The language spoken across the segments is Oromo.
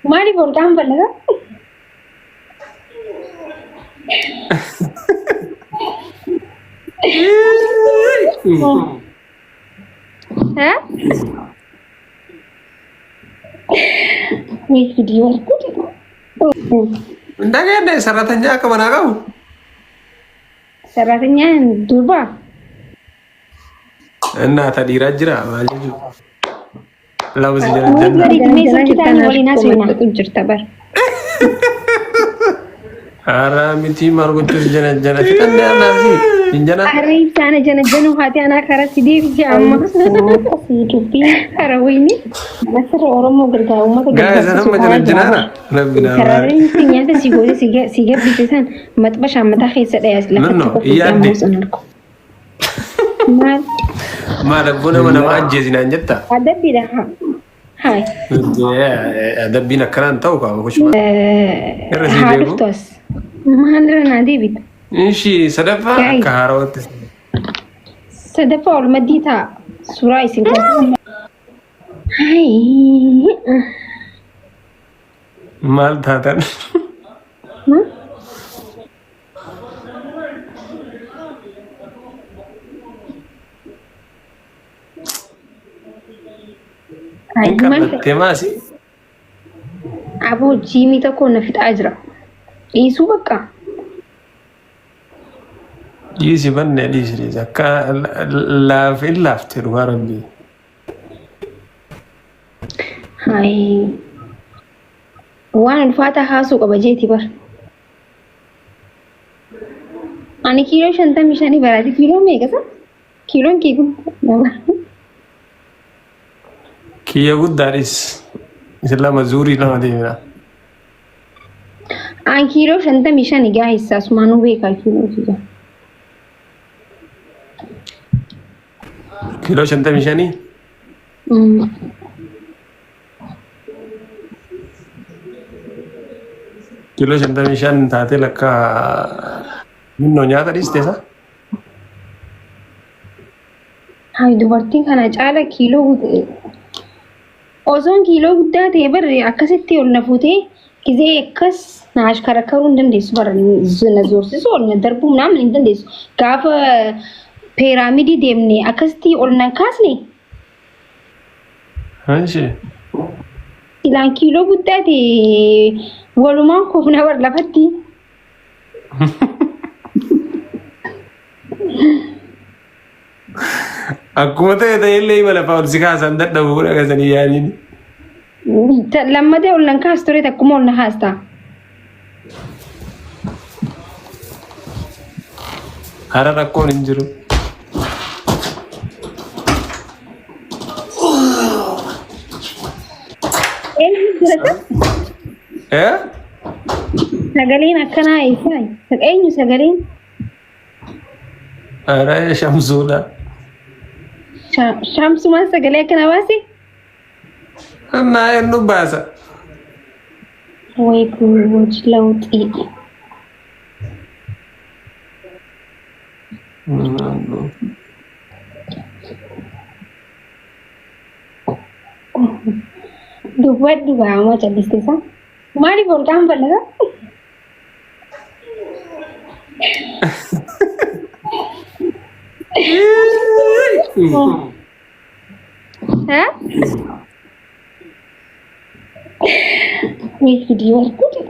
Maaliif ol ka'an fallaga? Hah? Wih, video aku deh. Ndagende saratanya kemana kamu? Saratnya Duba. Nah tadi rajra maju. Lalu Wih, sejalan-jalan. dari Mesa kita nih nasibnya. Ara miti margutus jalan-jalan kita ndak nasi. Injana. Hari sana jana hati anak karat si Devi jama. Si Dubi. Karawini. Masar orang mau bergaul mah Guys, ana ma jalan-jalan. Rabbina. Kararin sinyata si gori sigar bitisan mat basha mata khisa da yas lafa No, iya deh. Ma rabbuna mana ma ajjezina njetta. Ada bida hai. Ada bina karan tahu ka kush ma. Haruftos. Mahalra nadi bit. Inshi sadafa kaharawat. Sadafa ol madita surai sinka. Hai. Mal thatan. Temasi. Abu Jimmy tako nafit ajra. Isu baka. Yisi banne disri zakka la fil laftir warabbi. Hai. Waan fata hasu qabajeti bar. Ani kilo shanta mishani barati kilo mega sa? Kilo ki gun. Kiya guddaris. Isla mazuri lama demina. An kilo shanta mishani guys asmanu beka kilo kija. Kilo shanta mishani? Kilo shanta mishan taate lakka minno nyaata dhiste. Hai dubartiin kana caala kiiloo osoon kiiloo guddaa ta'e barre akkasitti ol na fuutee gizee akkas na ashkarakkaruu hin dandeessu bara na zoorsisu ol na darbuu naam hin dandeessu gaafa peeraamidii deemne akkasitti ol na kaasne Hanshi. ilaan kiiloo guddaa ta'e walumaan koofna bar lafatti. Akkuma ta'e illee mala fa'aa si kaasan dadhabu godha kasanii yaaniin. Lammatee ol nan kaas ture takkuma ol na haasta. Hara rakkoon hin jiru. Sagaleen akkanaa eessaa? Eenyu sagaleen? Hara shamsuudha. Shamsumaan sagalee akkana baase? Naa eenyu baasa. Way guuj lawxii. Dubbadhu baama callisteessa. Maaliif ol ka'an fallaga? Hah? Wih, video aku deh.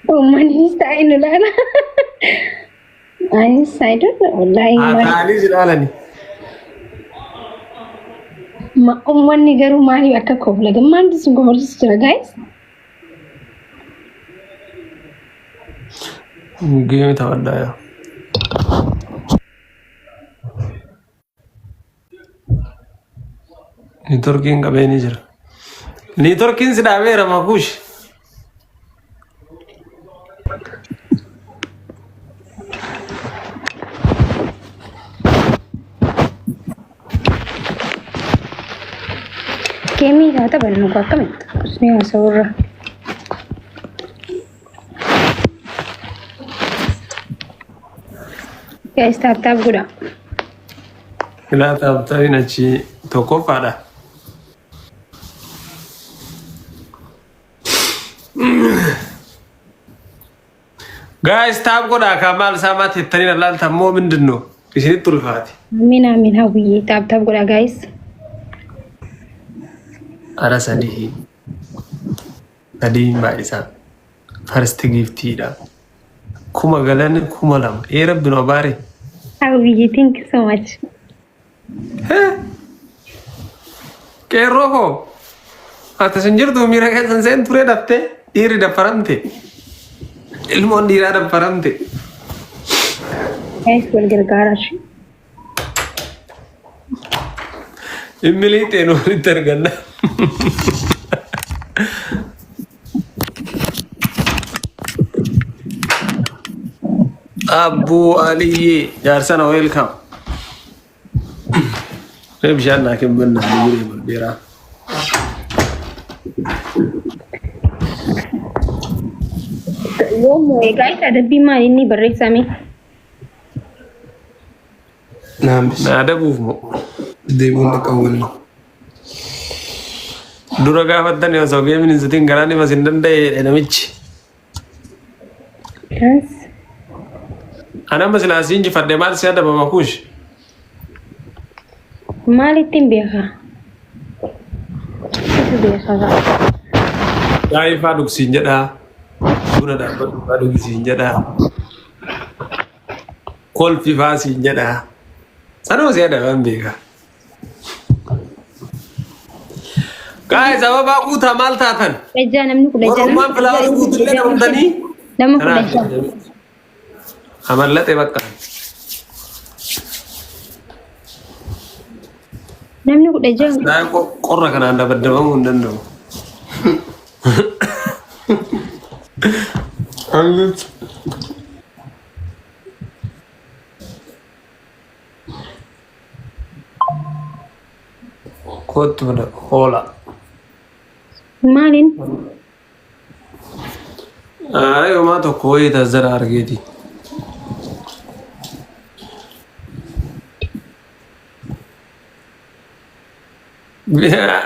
Oh, manis tak ini lah. Manis, I don't know. Taa'anii si dhaalani. Uummanni garuu maaliif akka koofla gammaanti sun gomarsiisu jira guys. Geemi taphattaa yaa. Niitorkiin qabeenii jira. Niitorkiin si dhaabeera makuush. Geemii haa taphannu akkamitti? Usnee haasawurra. Guys, taap godha. Ilaa taphatabiin achi tokkoffaadha. Guys, taap godhaa kamal saamaatti ittanii ilaaltan moo mindinno isinitti ulfaati. Amin hawwiyye taap godhaa guys. Ara sadii baay'isaa first giftiidha. Kuma galan kuma lama rabbi no baare. Hawwiyye thank you so much. Qeerroo ati sin jirtu miira keessan seen ture dhabte dhiirri daffaramte. Ilmoon dhiiraa daffaramte. Guys wal gargaarash. Immilii xeenoo itti arganna. Abu Ali jaarsana welcome. Bishaan naa kennan jiru beeraa. Yoomuu guys adabbii maal inni barreessame? Naa adabuuf moo deemuun qaqqawwanna. Dura gaafattan osoo geemin hin sitiin garaan himas hin danda'e namichi. Yes. Anama silaasiin jifadhe maal si adabama kuush? Maal ittiin beekaa? Itti beekaa. Daa'ifaa dhugsiin jedhaa. Buna dhaabbadhuufaa dhugsiin jedhaa. Kolfifaa siin jedhaa. Sanuma si adaban beekaa. Guys, ababaa guutaa maal taatan? Ejjaa namni kudha jala. Orommaan filaawarii guutuullee namtanii? Nama kudha jala. Amallaxee bakka. Namni kudha jala. Daa'im qorra kanaan dabaddabamuu hin danda'u. Kootu mana hoola. Maalin? Yooma tokko wayii tazzara argeeti.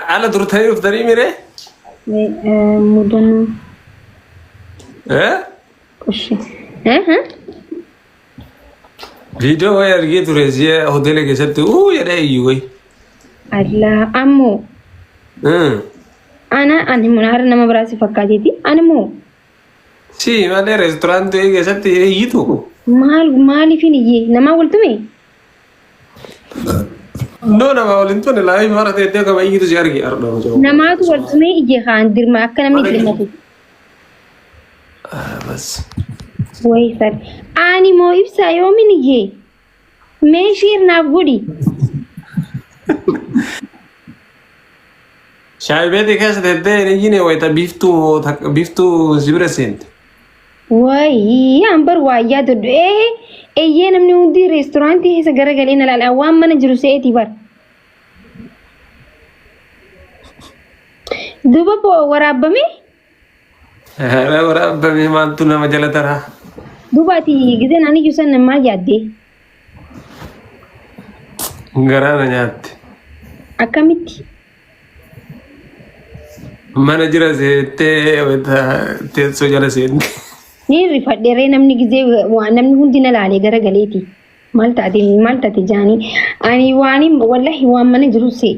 Ala turtanii dhuftanii miree? Mudannoo. Qoshi. Viidiyoo wayii argee ture si hoteela keessatti jedhee iyyuu wayii. Allah ammoo. Ani munaara nama biraasi fakkaateeti. Ani moo? Si malee reesturaantii keessatti iyyitu. Maaliifin iyyee? Namaa waltume? No nama waliin tuni laayii mara ta'e akka iyyitu si argi ardoo. Namaatu waltume iyyee kaan dirma akka namni qilmatu. Bas. Wayi sar. Ani moo ibsaa yoomin iyyee? Meeshiir naaf godhi. Shaayibeti keessa teessee ni jine wayita biiftuu sibira seente. Wayi ambar waayyaa doddo eeyyee namni hundi reesturaantii keessa garagalee na laala waan mana jiru se'eeti bar. Duuba boo waraabame? Waraabame maaltu nama jala taraa? Duubaati gisee naan iyyuu san maal yaaddee? Garaana nyaatte. Akkamitti? Mana jira seettee teessoo jala seente. Ni rifadheeree namni gisee waan namni hundi na laalee garagaleeti. Maal taate jaanii? Ani waaniin wallahi waan mana jiru se'e.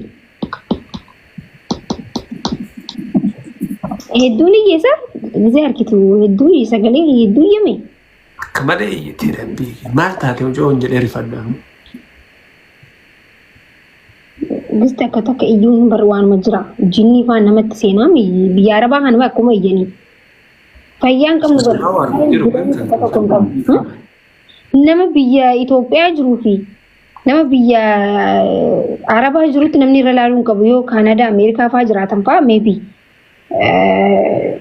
Hedduun iyyeessa gisee harkitu hedduu sagalee hedduu iyyame. Akka malee iyyatee dambii maal taate mucoon jedhee rifadhaan. Gista akka takka iyyuun bar waanuma jira. Jinni faan namatti seenaa biyya arabaa kanuma akkuma iyyanii. Fayyaan qabnu nama biyya Itoophiyaa jiruu fi nama biyya Arabaa jirutti namni irra laaluu hin qabu yoo Kaanadaa, Ameerikaa fa'aa jiraatan fa'aa maybe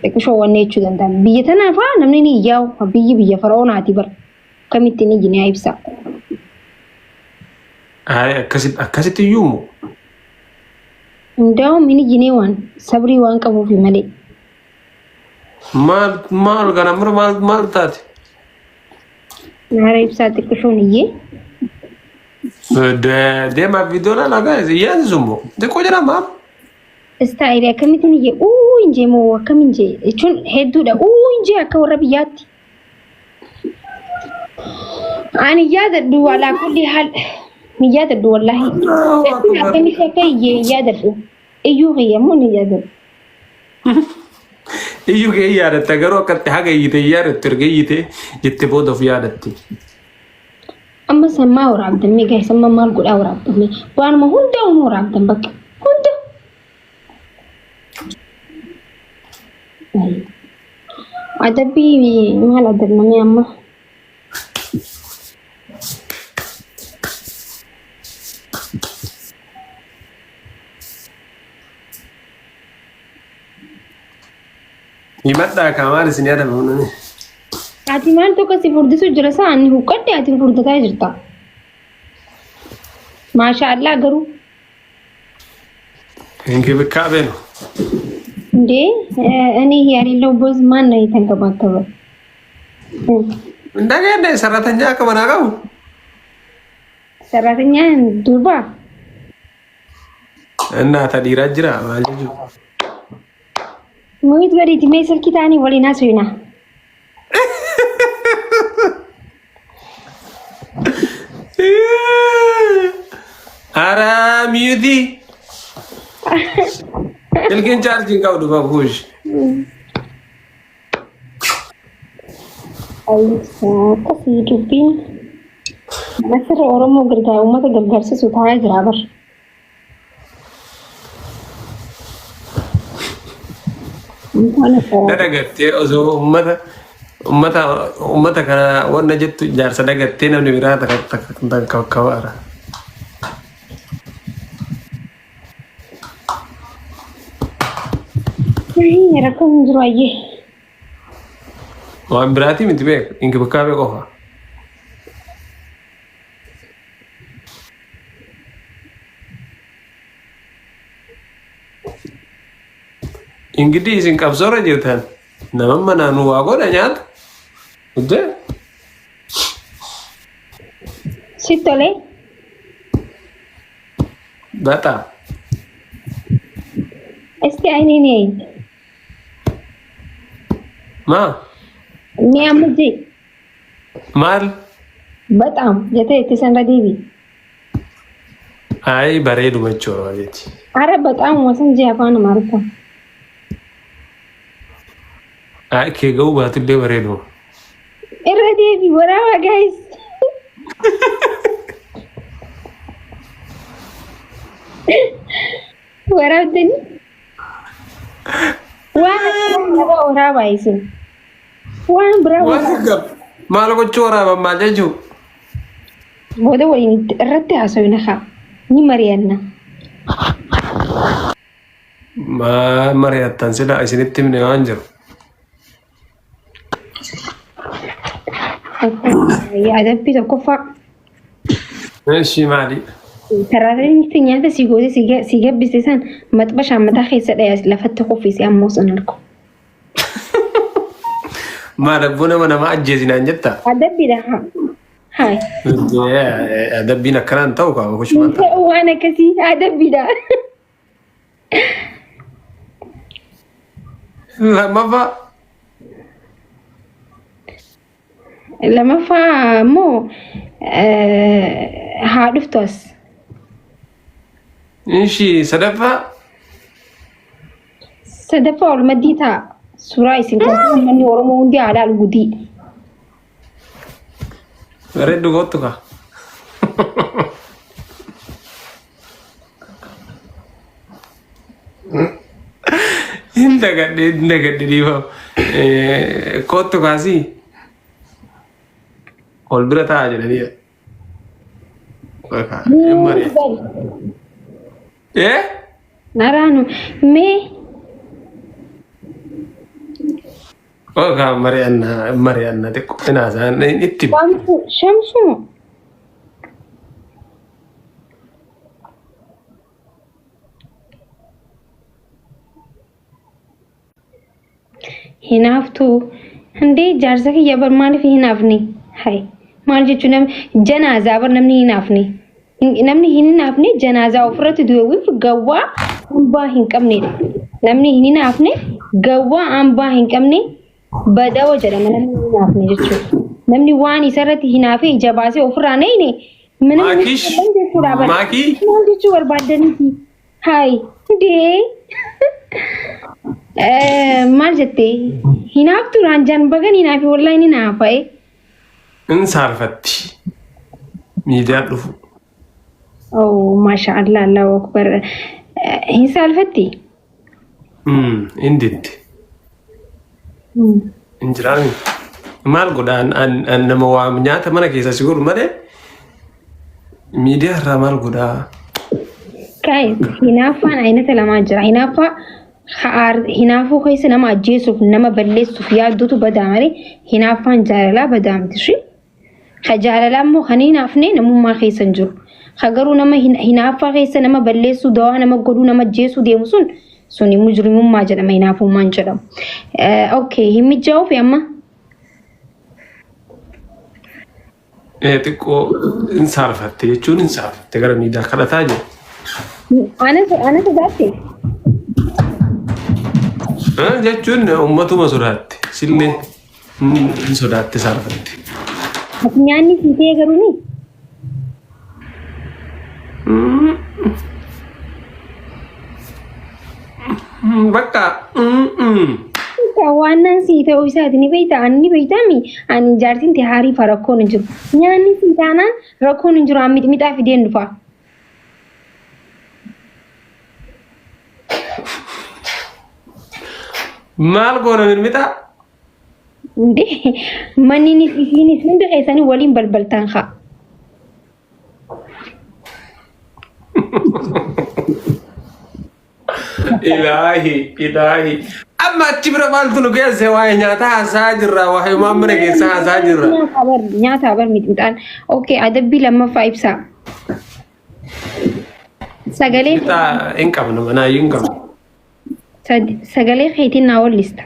xiqqishoo wanne jechuu danda'an. Biyya tanaa fa'aa namni ni iyyaa'u biyya fara'oonaati bar akkamitti ni iyyinee ibsa. Akkasitti iyyuu Ndaa'uun mini iyyinee waan sabrii waan qabuufi malee. Maal kana mura maal taate? Naara ibsaa xiqqishoon iyyee. Deemaa viidiyoo lagaa iyyaan summoo xiqqoo jira maal? Istaayilii akkamitti iyyee injee moo akkam injee jechuun hedduudha injee akka warra biyyaatti ani yaadadhu walaa kulli haal ni yaadadhu wallahi akkami akka yaadadhu iyyuu qiyyamoo ni yaadadhu iyyuu kee yaadatta garuu akkatti haga iyyite yaadattu erga iyyite jettee booda of yaadatti. Amma sammaa waraabdamee gahe samma maal godhaa waraabdamee waanuma hundaa waraabdan bakka hunda. Adabbii maal adabnamee amma. Himadhaa kaamaan isin yaadamu. Ati maal tokko si furdisu jira saani huqqadde ati furdataa jirta. Maashaallah garuu. Inki bikkaa beenu. Ndee ani yaaleለው boዝ ማን ነው የተንከባከበው? እንደገና ሰራተኛ ከመና ጋው ሰራተኛ ዱርባ እና ተዲራ ጅራ ማለጁ ሙይት በሪት ሜሰል ኪታኒ ወሊና ሰይና አራ ሚዩቲ Ilkin charging kau dua push. Kasih hidupin. Masih orang mau gergar umat gergar sesuatu jerabar. Ada gete, ozo umat karena warna jatuh jar sada gete namanya mira tak kawara. Ini rakam jual Wah berarti minta bek, ingin buka bek apa? Ingin di sing kapsor aja kan? Nama mana nu aku dah nyat? Udah? Situ le? Bata. ini nih. Ma? Ini amat je. Mal? Betam, jatuh itu Sandra Dewi. Ay, bareedu macam aja. Arab betam, macam je apa nama mereka? Ay, kegau batu dia bareedu. Sandra Dewi, berapa guys? Berapa ni? Wah, ada orang baik sih. Wah, berapa? Wah, gap. Malu kau cora bamba jaju. Bodoh ini rete asal nak. Ni Mariana. Mariatan sudah sini tim ni anjir. Ya ada pita kofak. Nasi mali. ترى فيني هذا سيجاب بسيسان ما تبقاش عم تاخي سدايا لفت خوفي سي ام موصن لكم ما ربنا ما اجزنا نجتا ادبي ده هاي ادبينا كران توقع وش ما وانا كسي ادبي ده لا ما فا مو هادفتوس إنشي سدفة ولا مديتها سوراي سنتها مني ورمون دي على الودي ريدو غوتوكا إنت قد ديفا كوتوكا سي قول برتا عجل دي إيه؟ نرانو مي أوكا مريانا تكو ناسا نتيب شمسو هنافتو هندي جارسك يا برمان في هنافني هاي مال جتنا جنازة برنامني هنافني namni hin naafne janaaza ofirratti du'e wi gawa bahin qabne namni hin naafne gawwaa hambaa hin qabne badawa jedhama namni hinaafne jechuudha. Namni waan isarratti hinaafee ija baasee ofirraa nayne Maakish maakii maal jechuu barbaadaniiti? Hayi dee maal jettee hinaaftu raanjaan bagan hinaafi wallahi ni naafa'e. in saarfatti miidiyaa dhufu. Oh maashaallah Allahu akbar. Hin saalfatti? Inditti. Injiraami. Maal godhaan an nama waam nyaata mana keessa si godhu malee miidiyaa irraa maal godhaa? Guys, hinaafaan aynata lamaa jira. Hinaafuu keessa nama ajjeesuuf nama balleessuuf yaaddutu badaa malee hinaafaan jaalalaa badaa miti shi. Ka jaalalaa immoo kan hinaafne namummaa keessa hin jiru. Ka garuu nama hinaafaa keessa nama balleessuu dawaa nama godhuu nama ajjeesuu deemu suni mujrimummaa jedhama hinaafummaan jedhamu. Okay, hin mijaa'uuf amma. Xiqqoo in saarfatte jechuun in saarfatte gara miidiyaa kadhataa jiru. Ana sodaate. Jechuun uummatuma sodaatte sillee in sodaatte saarfatte. Nyaanni siitee garuu ni. Bakka waan nan sii ta'uu isaati ni beeytaami ani jaartiin ta'e haarii fa rakkoon hin jiru. Nyaanni sii taanaan rakkoon hin jiru an mixmixaa fideen dhufa. maal goona mixmixaa? Inde manni isiinis hundi keessanii waliin balbaltaan haa. Ilaahi. Amma achi bira maaltu nu geesse waa'ee nyaata haasaa jirra waa'ee maammana keessa haasaa jirra. Nyaata abar mixmixaan. Okay, adabbii lammaffaa ibsaa. Sagalee hin qabnu manaayyuu hin qabnu. Sagalee keetiin naa wallista.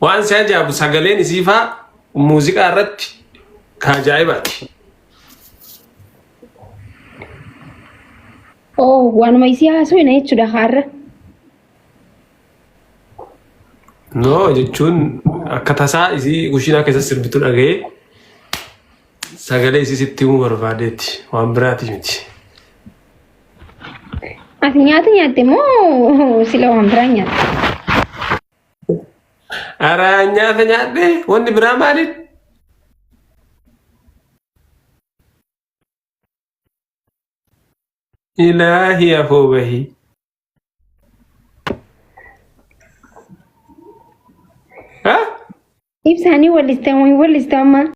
Waan si ajaa'ibu sagaleen isiifaa muuziqaa irratti kajaa'ibaati. Oh, waanuma isii haasoo ina jechuudha har'a. No jechuun akka tasaa isii kushiinaa keessatti sirbitu dhaga'ee sagalee isii sitti himuu barbaadeetti waan biraati miti. Ati nyaata nyaatte moo sila waan biraa nyaatte? Ara nyaata nyaadhe wanni biraa maaliin? Ilaahi afoo bahii. Ibsaanii wallista amma.